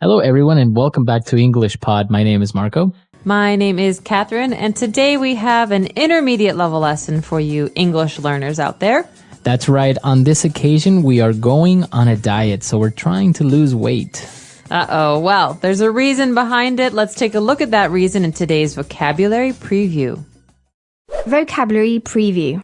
Hello, everyone, and welcome back to English Pod. My name is Marco. My name is Catherine, and today we have an intermediate level lesson for you English learners out there. That's right. On this occasion, we are going on a diet, so we're trying to lose weight. Uh-oh. Well, there's a reason behind it. Let's take a look at that reason in today's vocabulary preview. Vocabulary preview.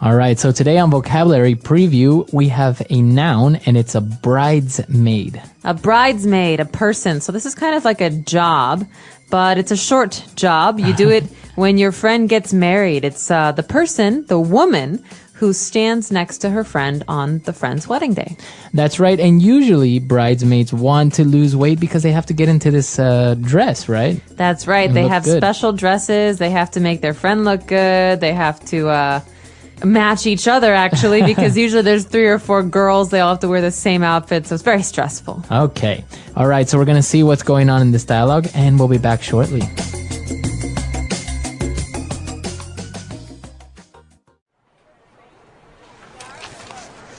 All right, so today on Vocabulary Preview, we have a noun, and it's a bridesmaid. A bridesmaid, a person. So this is kind of like a job, but it's a short job. You do it when your friend gets married. It's the person, the woman, who stands next to her friend on the friend's wedding day. That's right, and usually bridesmaids want to lose weight because they have to get into this dress, right? That's right. And They look have good. special dresses. They have to make their friend look good. They have to match each other, actually, because usually there's 3 or 4 girls. They all have to wear the same outfit, so it's very stressful. Okay. All right, so we're going to see what's going on in this dialogue, and we'll be back shortly.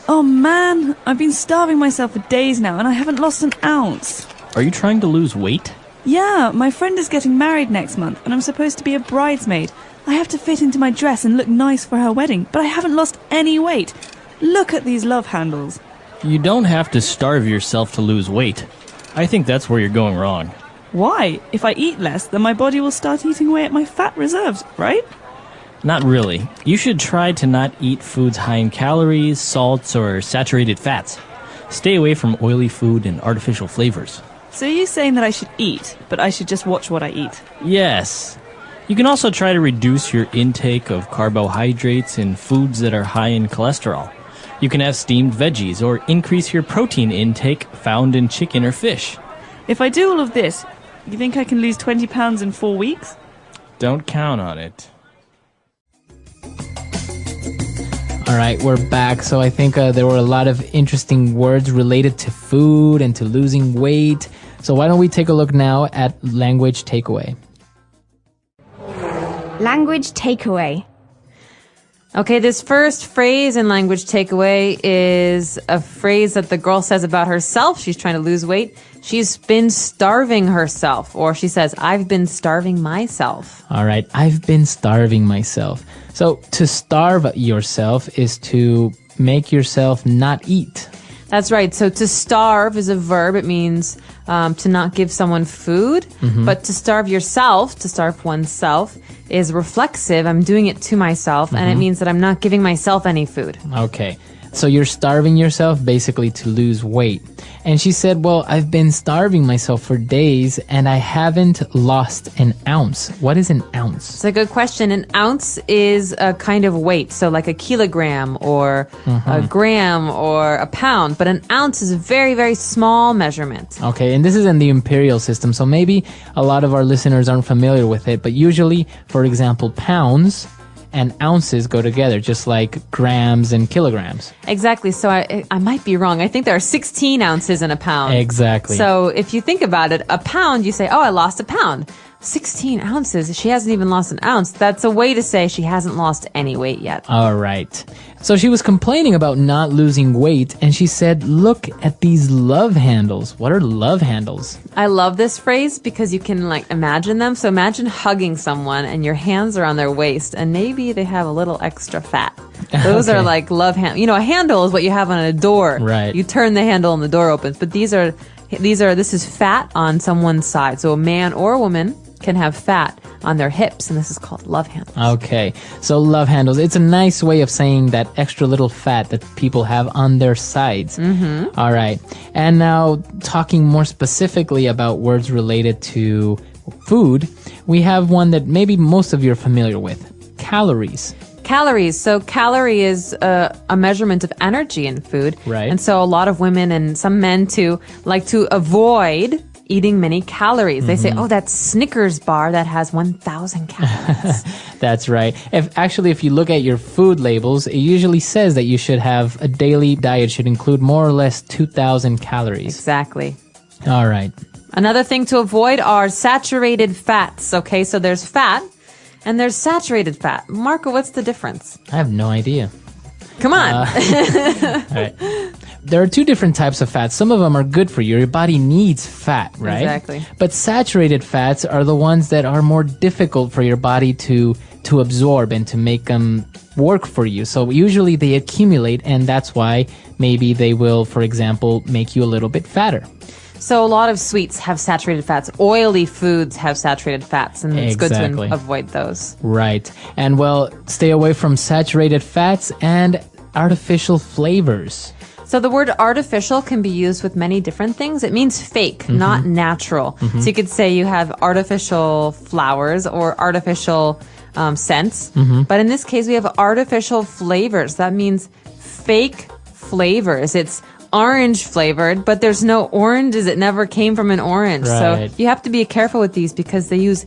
Oh man, I've been starving myself for days now and I haven't lost an ounce. Are you trying to lose weight? Yeah, my friend is getting married next month and I'm supposed to be a bridesmaid. I have to fit into my dress and look nice for her wedding, but I haven't lost any weight. Look at these love handles. You don't have to starve yourself to lose weight. I think that's where you're going wrong. Why? If I eat less, then my body will start eating away at my fat reserves, right? Not really. You should try to not eat foods high in calories, salts, or saturated fats. Stay away from oily food and artificial flavors. So you're saying that I should eat, but I should just watch what I eat? Yes. You can also try to reduce your intake of carbohydrates in foods that are high in cholesterol. You can have steamed veggies or increase your protein intake found in chicken or fish. If I do all of this, you think I can lose 20 pounds in 4 weeks? Don't count on it. All right, we're back. So I think there were a lot of interesting words related to food and to losing weight. So why don't we take a look now at language takeaway? Language takeaway. Okay, this first phrase in language takeaway is a phrase that the girl says about herself. She's trying to lose weight. She's been starving herself, or she says, I've been starving myself. All right, I've been starving myself. So to starve yourself is to make yourself not eat. That's right. So to starve is a verb. It means to not give someone food. But to starve yourself, to starve oneself, is reflexive. I'm doing it to myself, and it means that I'm not giving myself any food. Okay, so you're starving yourself basically to lose weight. And she said, well, I've been starving myself for days and I haven't lost an ounce. What is an ounce? It's a good question. An ounce is a kind of weight, so like a kilogram or a gram or a pound. But an ounce is a very, very small measurement. Okay, and this is in the imperial system, so maybe a lot of our listeners aren't familiar with it, but usually, for example, pounds and ounces go together, just like grams and kilograms. Exactly. So I might be wrong. I think there are 16 ounces in a pound. Exactly. So if you think about it, a pound, you say, oh, I lost a pound. 16 ounces. She hasn't even lost an ounce. That's a way to say she hasn't lost any weight yet. All right. So she was complaining about not losing weight, and she said, look at these love handles. What are love handles? I love this phrase because you can like imagine them. So imagine hugging someone and your hands are on their waist and maybe they have a little extra fat. Those Okay. are like love handles. You know, a handle is what you have on a door. Right. You turn the handle and the door opens. But this is fat on someone's side. So a man or a woman can have fat on their hips, and this is called love handles. Okay, so love handles. It's a nice way of saying that extra little fat that people have on their sides. All right, and now talking more specifically about words related to food, we have one that maybe most of you are familiar with, calories. Calories. So calorie is a measurement of energy in food. Right. And so a lot of women and some men too like to avoid eating many calories. They say, oh, that Snickers bar that has 1,000 calories. That's right. If you look at your food labels, it usually says that you should have a daily diet should include more or less 2,000 calories. Exactly. All right. Another thing to avoid are saturated fats. Okay, so there's fat and there's saturated fat. Marco, what's the difference? I have no idea. Come on. All right. there are two different types of fats. Some of them are good for you. Your body needs fat, right? Exactly. But saturated fats are the ones that are more difficult for your body to absorb and to make them work for you. So usually they accumulate, and that's why maybe they will, for example, make you a little bit fatter. So a lot of sweets have saturated fats. Oily foods have saturated fats, and it's good to avoid those. Right. And well, stay away from saturated fats and artificial flavors. So the word artificial can be used with many different things. It means fake, not natural. So you could say you have artificial flowers or artificial scents. But in this case, we have artificial flavors. That means fake flavors. It's orange flavored, but there's no oranges. It never came from an orange. Right. So you have to be careful with these because they use,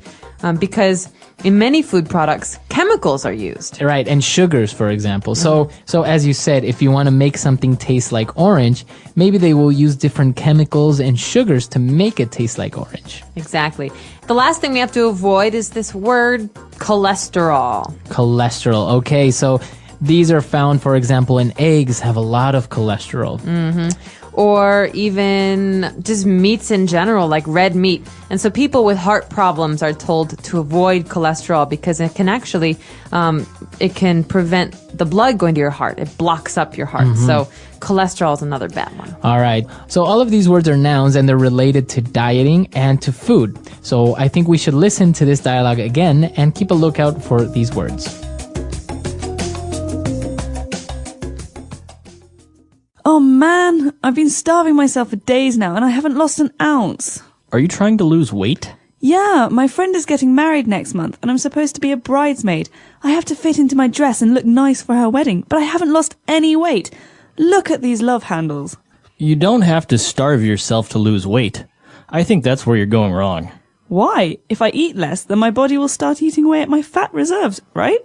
because in many food products, chemicals are used. Right, and sugars, for example. So as you said, if you want to make something taste like orange, maybe they will use different chemicals and sugars to make it taste like orange. Exactly. The last thing we have to avoid is this word cholesterol. Cholesterol. Okay, so these are found, for example, in eggs have a lot of cholesterol. Or even just meats in general, like red meat. And so people with heart problems are told to avoid cholesterol because it can actually, it can prevent the blood going to your heart. It blocks up your heart. So cholesterol is another bad one. All right. So all of these words are nouns and they're related to dieting and to food. So I think we should listen to this dialogue again and keep a lookout for these words. Oh man, I've been starving myself for days now and I haven't lost an ounce. Are you trying to lose weight? Yeah, my friend is getting married next month and I'm supposed to be a bridesmaid. I have to fit into my dress and look nice for her wedding, but I haven't lost any weight. Look at these love handles. You don't have to starve yourself to lose weight. I think that's where you're going wrong. Why? If I eat less, then my body will start eating away at my fat reserves, right?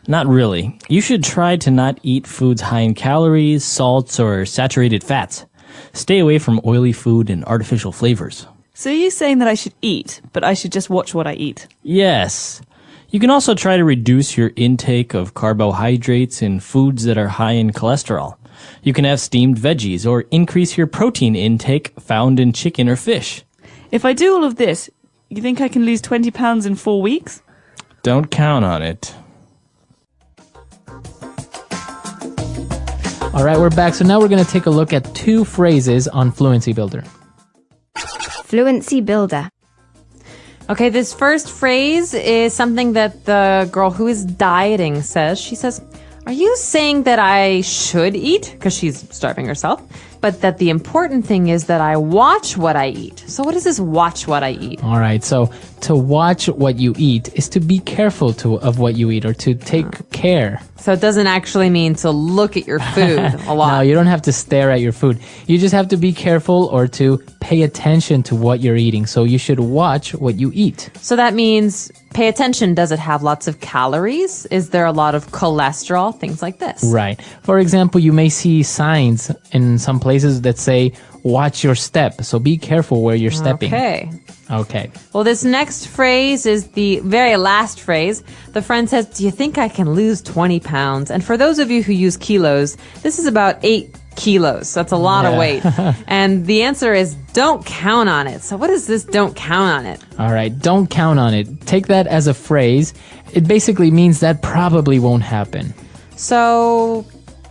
Not really. You should try to not eat foods high in calories, salts, or saturated fats. Stay away from oily food and artificial flavors. So you're saying that I should eat, but I should just watch what I eat? Yes. You can also try to reduce your intake of carbohydrates in foods that are high in cholesterol. You can have steamed veggies or increase your protein intake found in chicken or fish. If I do all of this, you think I can lose 20 pounds in 4 weeks? Don't count on it. All right, we're back. So now we're going to take a look at two phrases on Fluency Builder. Fluency Builder. Okay, this first phrase is something that the girl who is dieting says. She says, "Are you saying that I should eat?" Because she's starving herself. But that the important thing is that I watch what I eat. So what is this watch what I eat? All right, so to watch what you eat is to be careful of what you eat or to take care. So it doesn't actually mean to look at your food a lot. No, you don't have to stare at your food. You just have to be careful or to pay attention to what you're eating. So you should watch what you eat. So that means pay attention. Does it have lots of calories? Is there a lot of cholesterol? Things like this. Right. For example, you may see signs in some places that say, watch your step. So be careful where you're stepping. Okay. Well, this next phrase is the very last phrase. The friend says, "Do you think I can lose 20 pounds?" And for those of you who use kilos, this is about 8 kilos. That's a lot of weight. And the answer is don't count on it. So what is this don't count on it? All right. Don't count on it. Take that as a phrase. It basically means that probably won't happen. So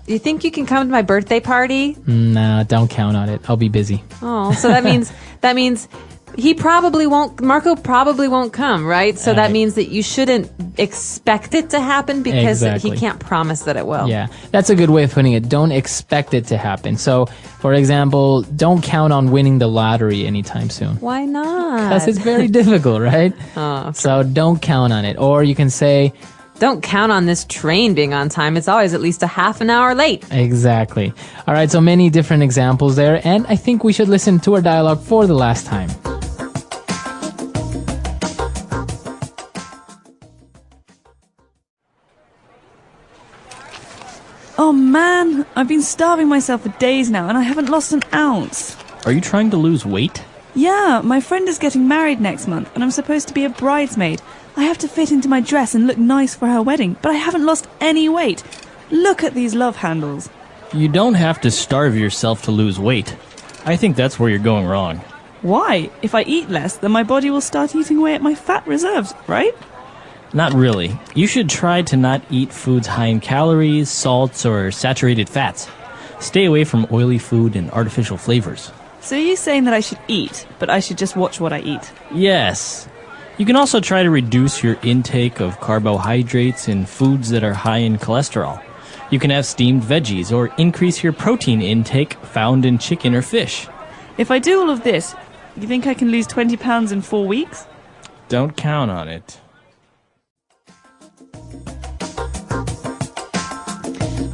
you think you can come to my birthday party? Nah, don't count on it. I'll be busy. Oh, so that means he probably won't, Marco probably won't come, right? So that means that you shouldn't expect it to happen because Exactly. he can't promise that it will. Yeah, that's a good way of putting it. Don't expect it to happen. So, for example, don't count on winning the lottery anytime soon. Why not? Because it's very difficult, right? Oh, so don't count on it. Or you can say, don't count on this train being on time. It's always at least a half an hour late. exactly. All right, so many different examples there. And I think we should listen to our dialogue for the last time. Oh man, I've been starving myself for days now and I haven't lost an ounce. Are you trying to lose weight? Yeah, my friend is getting married next month and I'm supposed to be a bridesmaid. I have to fit into my dress and look nice for her wedding, but I haven't lost any weight. Look at these love handles. You don't have to starve yourself to lose weight. I think that's where you're going wrong. Why? If I eat less, then my body will start eating away at my fat reserves, right? Not really. You should try to not eat foods high in calories, salts, or saturated fats. Stay away from oily food and artificial flavors. So you're saying that I should eat, but I should just watch what I eat? Yes. You can also try to reduce your intake of carbohydrates in foods that are high in cholesterol. You can have steamed veggies or increase your protein intake found in chicken or fish. If I do all of this, you think I can lose 20 pounds in 4 weeks? Don't count on it.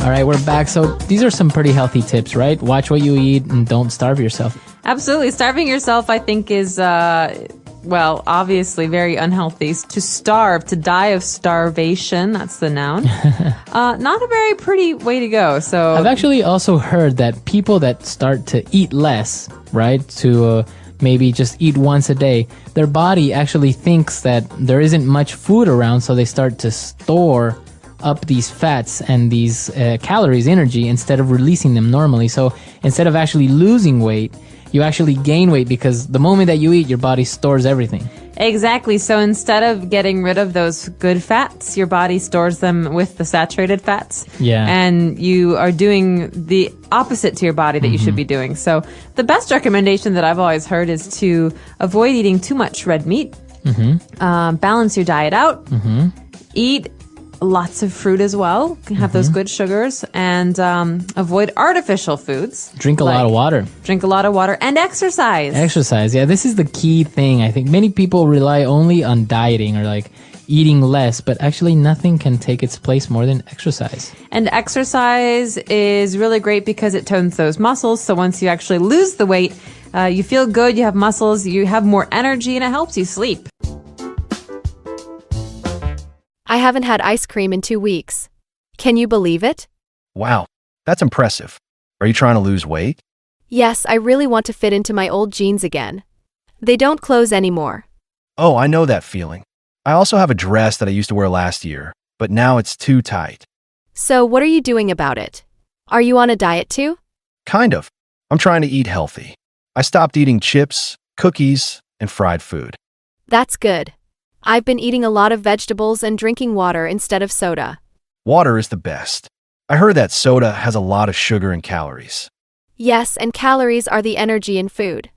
All right, we're back. So these are some pretty healthy tips, right? Watch what you eat and don't starve yourself. Absolutely. Starving yourself, I think, is, obviously very unhealthy. To starve, to die of starvation, that's the noun. Not a very pretty way to go. So I've actually also heard that people that start to eat less, right, to maybe just eat once a day, their body actually thinks that there isn't much food around, so they start to store up these fats and these calories, energy, instead of releasing them normally. So instead of actually losing weight, you actually gain weight because the moment that you eat, your body stores everything. Exactly. So instead of getting rid of those good fats, your body stores them with the saturated fats. Yeah. And you are doing the opposite to your body that you should be doing. So the best recommendation that I've always heard is to avoid eating too much red meat. Balance your diet out. Eat lots of fruit as well. Have those good sugars, and avoid artificial foods. Drink a lot of water. Drink a lot of water and exercise. Exercise. Yeah, this is the key thing. I think many people rely only on dieting or like eating less, but actually nothing can take its place more than exercise. And exercise is really great because it tones those muscles. So once you actually lose the weight, you feel good, you have muscles, you have more energy, and it helps you sleep. I haven't had ice cream in 2 weeks. Can you believe it? Wow, that's impressive. Are you trying to lose weight? Yes, I really want to fit into my old jeans again. They don't close anymore. Oh, I know that feeling. I also have a dress that I used to wear last year, but now it's too tight. So what are you doing about it? Are you on a diet too? Kind of. I'm trying to eat healthy. I stopped eating chips, cookies, and fried food. That's good. I've been eating a lot of vegetables and drinking water instead of soda. Water is the best. I heard that soda has a lot of sugar and calories. Yes, and calories are the energy in food.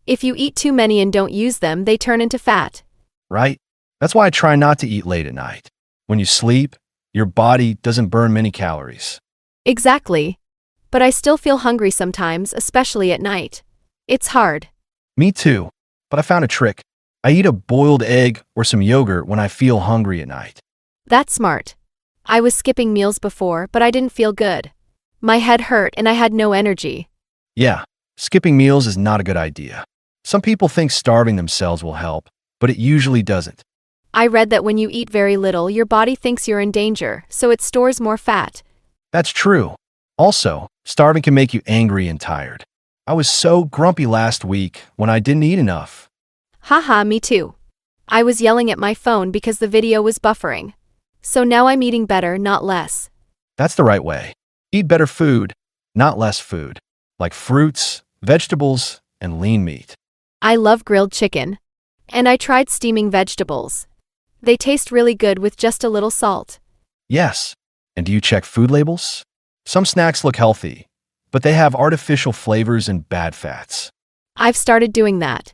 If you eat too many and don't use them, they turn into fat. Right? That's why I try not to eat late at night. When you sleep, your body doesn't burn many calories. Exactly. But I still feel hungry sometimes, especially at night. It's hard. Me too, but I found a trick. I eat a boiled egg or some yogurt when I feel hungry at night. That's smart. I was skipping meals before, but I didn't feel good. My head hurt and I had no energy. Yeah, skipping meals is not a good idea. Some people think starving themselves will help, but it usually doesn't. I read that when you eat very little, your body thinks you're in danger, so it stores more fat. That's true. Also, starving can make you angry and tired. I was so grumpy last week when I didn't eat enough. Haha, me too. I was yelling at my phone because the video was buffering. So now I'm eating better, not less. That's the right way. Eat better food, not less food, like fruits, vegetables, and lean meat. I love grilled chicken. And I tried steaming vegetables. They taste really good with just a little salt. Yes. And do you check food labels? Some snacks look healthy, but they have artificial flavors and bad fats. I've started doing that.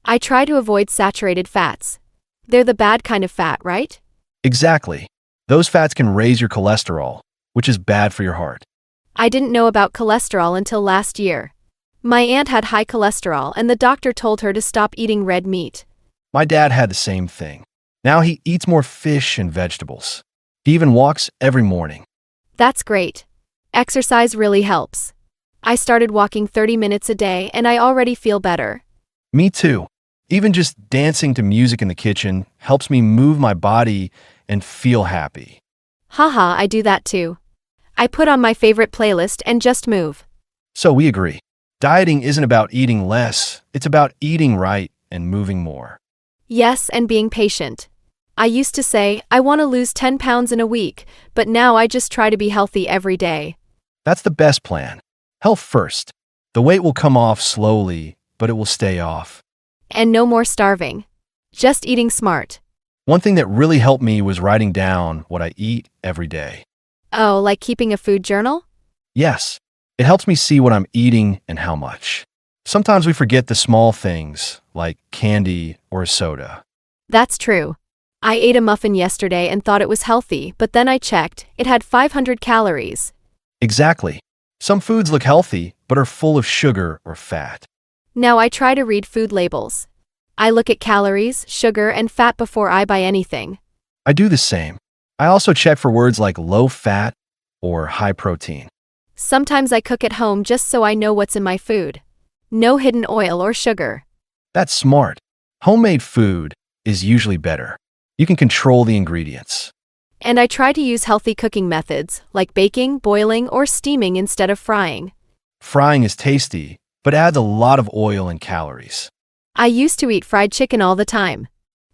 I try to avoid saturated fats. They're the bad kind of fat, right? Exactly. Those fats can raise your cholesterol, which is bad for your heart. I didn't know about cholesterol until last year. My aunt had high cholesterol and the doctor told her to stop eating red meat. My dad had the same thing. Now he eats more fish and vegetables. He even walks every morning. That's great. Exercise really helps. I started walking 30 minutes a day and I already feel better. Me too. Even just dancing to music in the kitchen helps me move my body and feel happy. Haha, I do that too. I put on my favorite playlist and just move. So we agree. Dieting isn't about eating less, it's about eating right and moving more. Yes, and being patient. I used to say, I want to lose 10 pounds in a week, but now I just try to be healthy every day. That's the best plan. Health first. The weight will come off slowly, but it will stay off. And no more starving. Just eating smart. One thing that really helped me was writing down what I eat every day. Oh, like keeping a food journal? Yes, it helps me see what I'm eating and how much. Sometimes we forget the small things, like candy or a soda. That's true. I ate a muffin yesterday and thought it was healthy, but then I checked. It had 500 calories. Exactly. Some foods look healthy, but are full of sugar or fat. Now I try to read food labels. I look at calories, sugar, and fat before I buy anything. I do the same. I also check for words like low fat or high protein. Sometimes I cook at home just so I know what's in my food. No hidden oil or sugar. That's smart. Homemade food is usually better. You can control the ingredients. And I try to use healthy cooking methods, like baking, boiling, or steaming instead of frying. Frying is tasty, but adds a lot of oil and calories. I used to eat fried chicken all the time.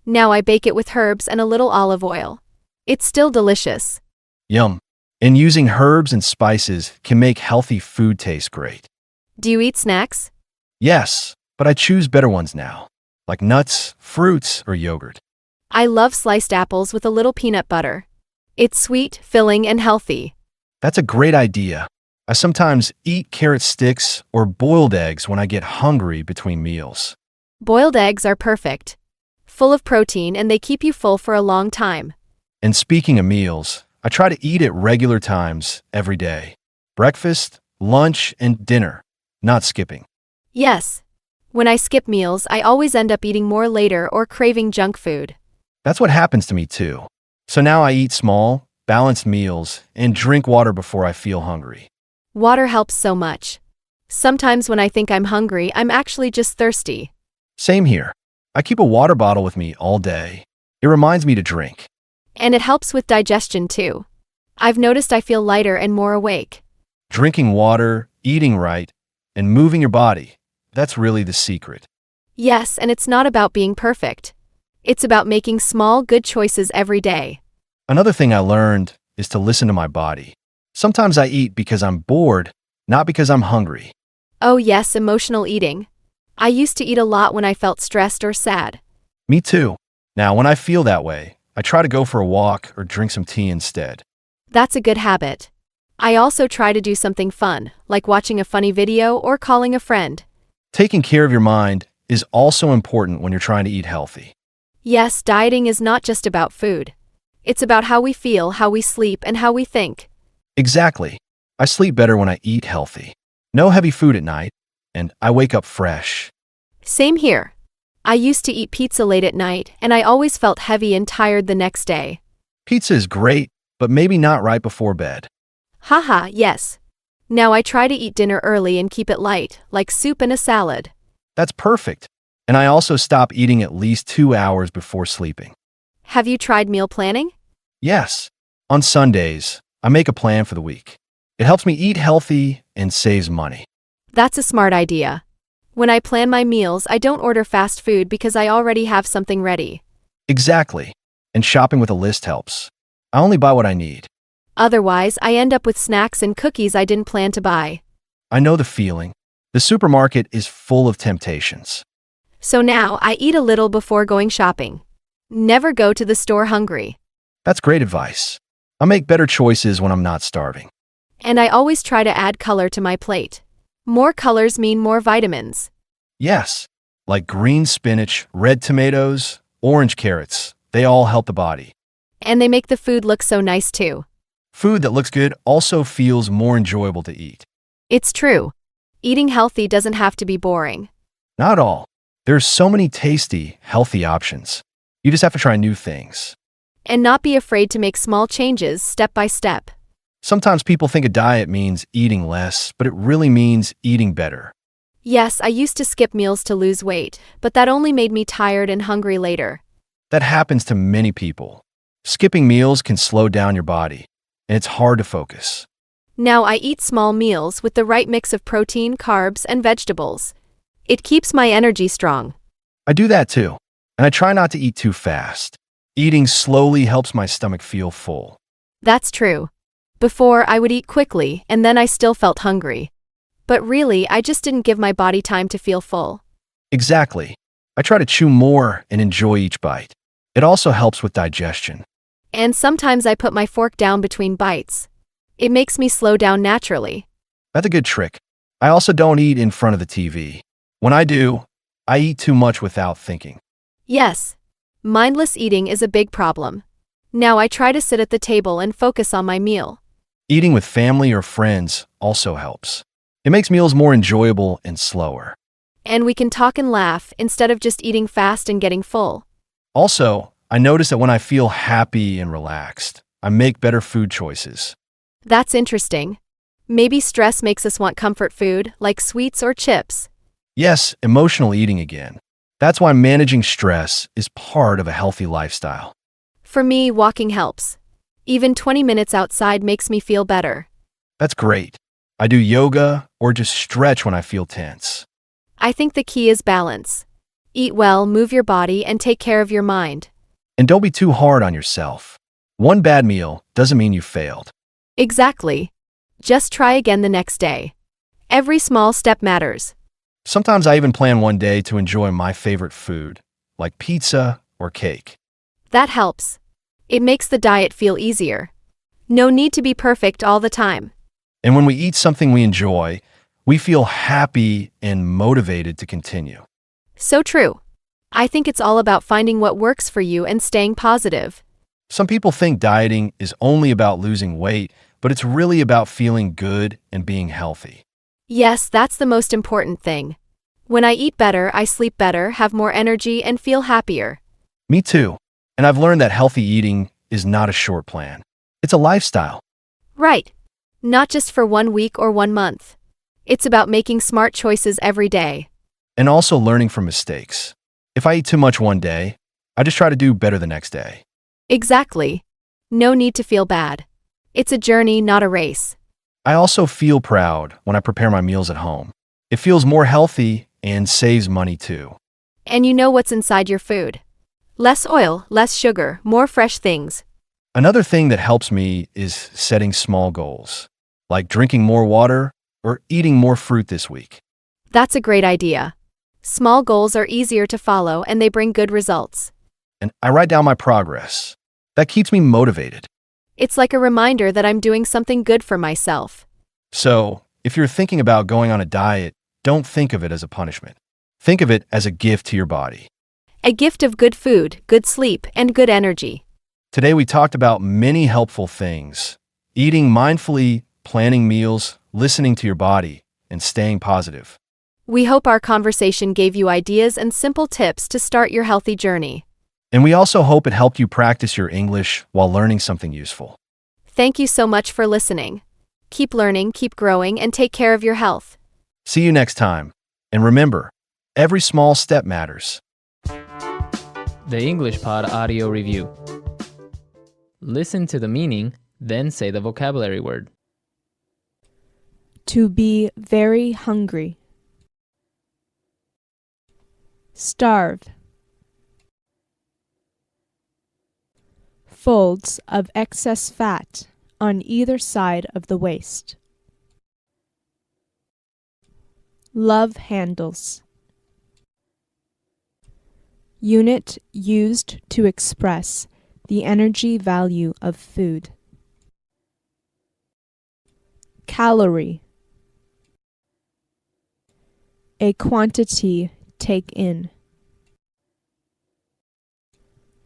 Now I bake it with herbs and a little olive oil. It's still delicious. Yum. And using herbs and spices can make healthy food taste great. Do you eat snacks? Yes, but I choose better ones now, like nuts, fruits, or yogurt. I love sliced apples with a little peanut butter. It's sweet, filling, and healthy. That's a great idea. I sometimes eat carrot sticks or boiled eggs when I get hungry between meals. Boiled eggs are perfect. Full of protein and they keep you full for a long time. And speaking of meals, I try to eat at regular times every day. Breakfast, lunch, and dinner, not skipping. Yes. When I skip meals, I always end up eating more later or craving junk food. That's what happens to me too. So now I eat small, balanced meals and drink water before I feel hungry. Water helps so much. Sometimes when I think I'm hungry, I'm actually just thirsty. Same here. I keep a water bottle with me all day. It reminds me to drink. And it helps with digestion too. I've noticed I feel lighter and more awake. Drinking water, eating right, and moving your body, that's really the secret. Yes, and it's not about being perfect. It's about making small, good choices every day. Another thing I learned is to listen to my body. Sometimes I eat because I'm bored, not because I'm hungry. Oh yes, emotional eating. I used to eat a lot when I felt stressed or sad. Me too. Now, when I feel that way, I try to go for a walk or drink some tea instead. That's a good habit. I also try to do something fun, like watching a funny video or calling a friend. Taking care of your mind is also important when you're trying to eat healthy. Yes, dieting is not just about food. It's about how we feel, how we sleep, and how we think. Exactly. I sleep better when I eat healthy. No heavy food at night, and I wake up fresh. Same here. I used to eat pizza late at night, and I always felt heavy and tired the next day. Pizza is great, but maybe not right before bed. Haha, yes. Now I try to eat dinner early and keep it light, like soup and a salad. That's perfect. And I also stop eating at least 2 hours before sleeping. Have you tried meal planning? Yes. On Sundays, I make a plan for the week. It helps me eat healthy and saves money. That's a smart idea. When I plan my meals, I don't order fast food because I already have something ready. Exactly. And shopping with a list helps. I only buy what I need. Otherwise, I end up with snacks and cookies I didn't plan to buy. I know the feeling. The supermarket is full of temptations. So now I eat a little before going shopping. Never go to the store hungry. That's great advice. I make better choices when I'm not starving. And I always try to add color to my plate. More colors mean more vitamins. Yes, like green spinach, red tomatoes, orange carrots. They all help the body. And they make the food look so nice too. Food that looks good also feels more enjoyable to eat. It's true. Eating healthy doesn't have to be boring. Not all. There's so many tasty, healthy options. You just have to try new things. And not be afraid to make small changes step by step. Sometimes people think a diet means eating less, but it really means eating better. Yes, I used to skip meals to lose weight, but that only made me tired and hungry later. That happens to many people. Skipping meals can slow down your body, and it's hard to focus. Now I eat small meals with the right mix of protein, carbs, and vegetables. It keeps my energy strong. I do that too, and I try not to eat too fast. Eating slowly helps my stomach feel full. That's true. Before, I would eat quickly, and then I still felt hungry. But really, I just didn't give my body time to feel full. Exactly. I try to chew more and enjoy each bite. It also helps with digestion. And sometimes I put my fork down between bites. It makes me slow down naturally. That's a good trick. I also don't eat in front of the TV. When I do, I eat too much without thinking. Yes, mindless eating is a big problem. Now I try to sit at the table and focus on my meal. Eating with family or friends also helps. It makes meals more enjoyable and slower. And we can talk and laugh instead of just eating fast and getting full. Also, I notice that when I feel happy and relaxed, I make better food choices. That's interesting. Maybe stress makes us want comfort food, like sweets or chips. Yes, emotional eating again. That's why managing stress is part of a healthy lifestyle. For me, walking helps. Even 20 minutes outside makes me feel better. That's great. I do yoga or just stretch when I feel tense. I think the key is balance. Eat well, move your body, and take care of your mind. And don't be too hard on yourself. One bad meal doesn't mean you failed. Exactly. Just try again the next day. Every small step matters. Sometimes I even plan one day to enjoy my favorite food, like pizza or cake. That helps. It makes the diet feel easier. No need to be perfect all the time. And when we eat something we enjoy, we feel happy and motivated to continue. So true. I think it's all about finding what works for you and staying positive. Some people think dieting is only about losing weight, but it's really about feeling good and being healthy. Yes, that's the most important thing. When I eat better, I sleep better, have more energy, and feel happier. Me too. And I've learned that healthy eating is not a short plan. It's a lifestyle. Right. Not just for 1 week or 1 month. It's about making smart choices every day. And also learning from mistakes. If I eat too much one day, I just try to do better the next day. Exactly. No need to feel bad. It's a journey, not a race. I also feel proud when I prepare my meals at home. It feels more healthy and saves money too. And you know what's inside your food. Less oil, less sugar, more fresh things. Another thing that helps me is setting small goals, like drinking more water or eating more fruit this week. That's a great idea. Small goals are easier to follow and they bring good results. And I write down my progress. That keeps me motivated. It's like a reminder that I'm doing something good for myself. So, if you're thinking about going on a diet, don't think of it as a punishment. Think of it as a gift to your body. A gift of good food, good sleep, and good energy. Today we talked about many helpful things: eating mindfully, planning meals, listening to your body, and staying positive. We hope our conversation gave you ideas and simple tips to start your healthy journey. And we also hope it helped you practice your English while learning something useful. Thank you so much for listening. Keep learning, keep growing, and take care of your health. See you next time. And remember, every small step matters. The English Pod Audio Review. Listen to the meaning, then say the vocabulary word. To be very hungry. Starve. Folds of excess fat on either side of the waist. Love handles. Unit used to express the energy value of food. Calorie. A quantity take in.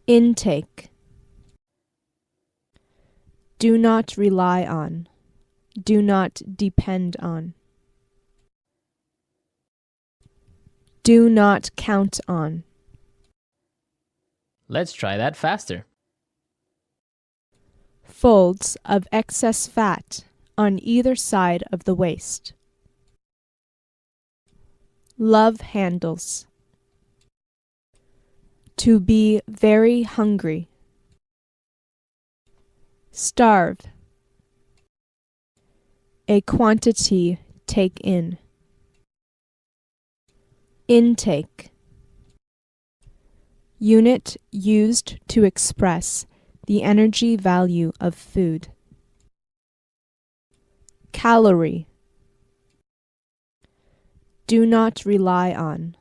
Intake. Do not rely on. Do not depend on. Do not count on. Let's try that faster. Folds of excess fat on either side of the waist. Love handles. To be very hungry. Starve. A quantity take in. Intake. Unit used to express the energy value of food. Calorie. Do not rely on.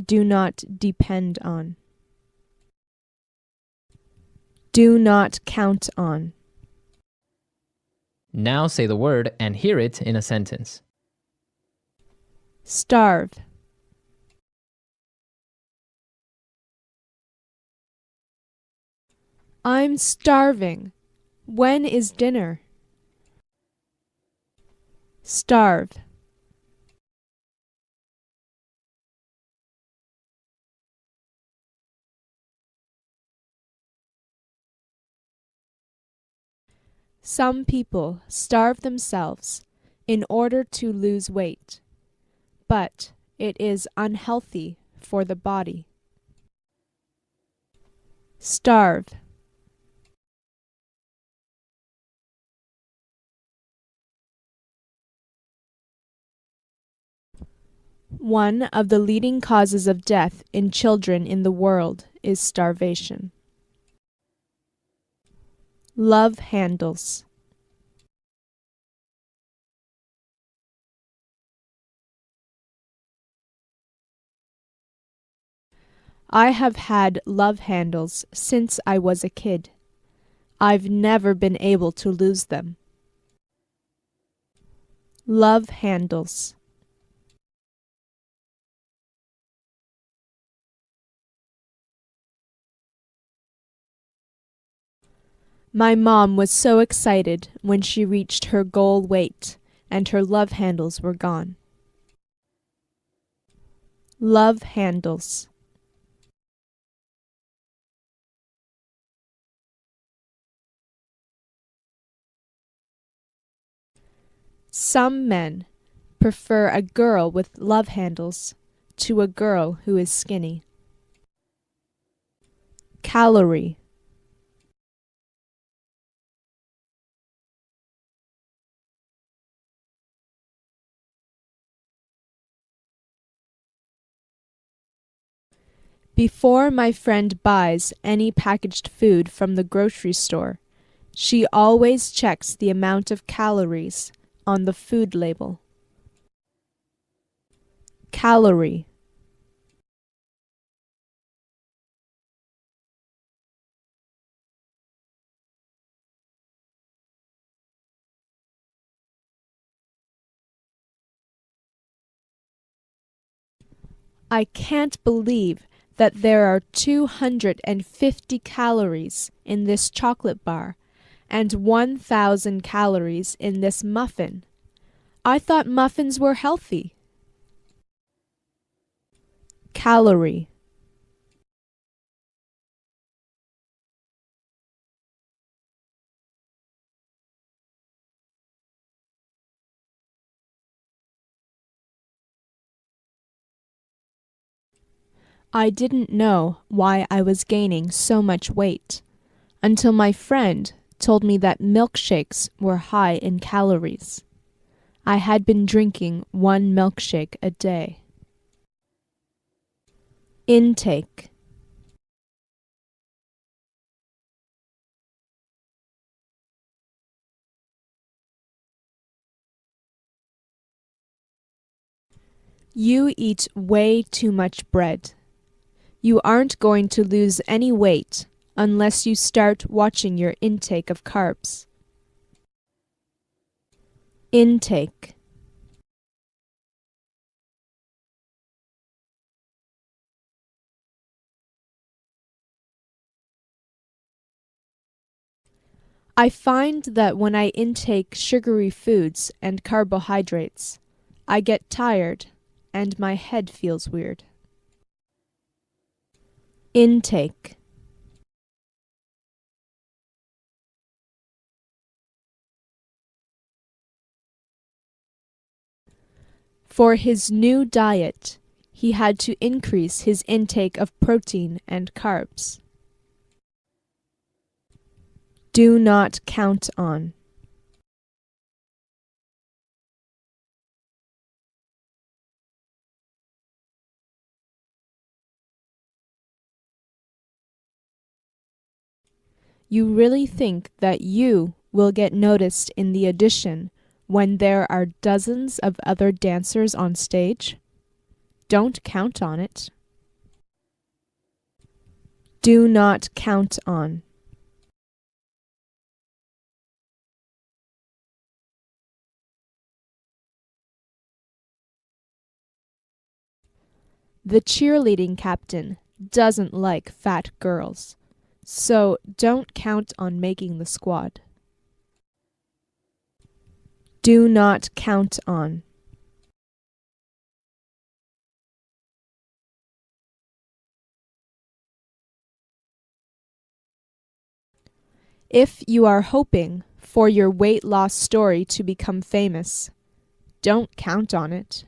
Do not depend on. Do not count on. Now say the word and hear it in a sentence. Starve. I'm starving. When is dinner? Starve. Some people starve themselves in order to lose weight, but it is unhealthy for the body. Starve. One of the leading causes of death in children in the world is starvation. Love handles. I have had love handles since I was a kid. I've never been able to lose them. Love handles. My mom was so excited when she reached her goal weight and her love handles were gone. Love handles. Some men prefer a girl with love handles to a girl who is skinny. Calorie. Before my friend buys any packaged food from the grocery store, she always checks the amount of calories on the food label. Calorie. I can't believe that there are 250 calories in this chocolate bar and 1,000 calories in this muffin. I thought muffins were healthy. Calorie. I didn't know why I was gaining so much weight until my friend told me that milkshakes were high in calories. I had been drinking 1 milkshake a day. Intake. You eat way too much bread. You aren't going to lose any weight unless you start watching your intake of carbs. Intake. I find that when I intake sugary foods and carbohydrates, I get tired and my head feels weird. Intake. For his new diet, he had to increase his intake of protein and carbs. Do not count on. You really think that you will get noticed in the addition when there are dozens of other dancers on stage? Don't count on it. Do not count on. The cheerleading captain doesn't like fat girls, so don't count on making the squad. Do not count on. If you are hoping for your weight loss story to become famous, don't count on it.